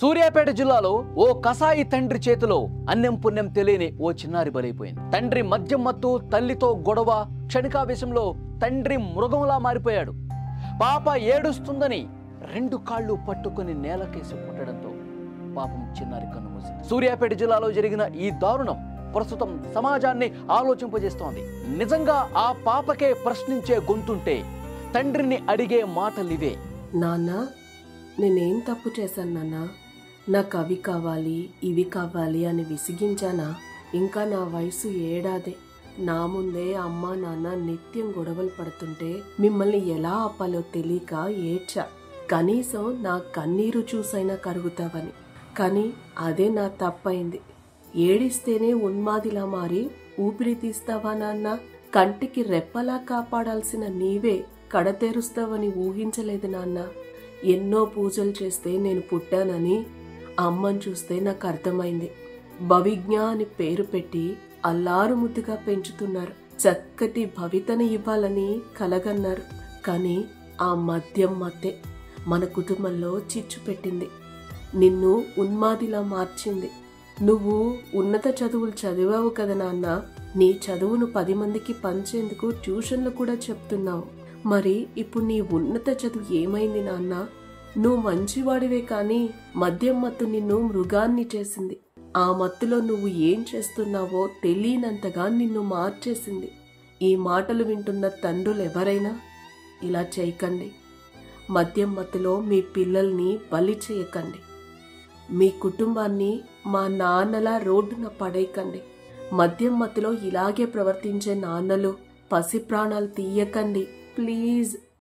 సూర్యాపేట జిల్లాలో ఓ కసాయి తండ్రి చేతిలో అన్నం పుణ్యం తెలియని ఓ చిన్నారి బలైపోయింది. తండ్రి మద్యం మత్తు, తల్లితో గొడవ, క్షణికావేశంలో తండ్రి మృగంలా మారిపోయాడు. పాప ఏడుస్తుందని 2 కాళ్ళు పట్టుకుని నేలకేసి పుట్టడంతో పాపం చిన్నారి కన్నుమూసింది. సూర్యాపేట జిల్లాలో జరిగిన ఈ దారుణం ప్రస్తుతం సమాజాన్ని ఆలోచింపజేస్తోంది. నిజంగా ఆ పాపకే ప్రశ్నించే గొంతుంటే తండ్రిని అడిగే మాటలివే. నాన్న, నేనేం తప్పు చేశాను నాన్న? నాకు అవి కావాలి, ఇవి కావాలి అని విసిగించానా? ఇంకా నా వయసు 7 ఏడాదే. నా ముందే అమ్మ నాన్న నిత్యం గొడవలు పడుతుంటే మిమ్మల్ని ఎలా ఆపాలో తెలియక ఏడ్చా. కనీసం నా కన్నీరు చూసైనా కరుగుతావని. కానీ అదే నా తప్పైంది. ఏడిస్తేనే ఉన్మాదిలా మారి ఊపిరి తీస్తావా నాన్న? కంటికి రెప్పలా కాపాడాల్సిన నీవే కడతెరుస్తావని ఊహించలేదు నాన్న. ఎన్నో పూజలు చేస్తే నేను పుట్టానని అమ్మని చూస్తే నాకు అర్థమైంది. భవిజ్ఞ అని పేరు పెట్టి అల్లారు ముద్దుగా పెంచుతున్నారు. చక్కటి భవితని ఇవ్వాలని కలగన్నారు. కానీ ఆ మద్యం మత్తే మన కుటుంబంలో చిచ్చు పెట్టింది. నిన్ను ఉన్మాదిలా మార్చింది. నువ్వు ఉన్నత చదువులు చదివావు కదా నాన్న. నీ చదువును 10 మందికి పంచేందుకు ట్యూషన్లు కూడా చెప్తున్నావు. మరి ఇప్పుడు నీ ఉన్నత చదువు ఏమైంది నాన్న? నువ్వు మంచివాడివే కానీ మద్యం మత్తు నిన్ను మృగాన్ని చేసింది. ఆ మత్తులో నువ్వు ఏం చేస్తున్నావో తెలియనంతగా నిన్ను మార్చేసింది. ఈ మాటలు వింటున్న తండ్రులు ఎవరైనా ఇలా చేయకండి. మద్యం మత్తులో మీ పిల్లల్ని బలి చేయకండి. మీ కుటుంబాన్ని మా నాన్నలా రోడ్డున పడేయకండి. మద్యం మత్తులో ఇలాగే ప్రవర్తించే నాన్నలు పసి ప్రాణాలు తీయకండి. ప్లీజ్.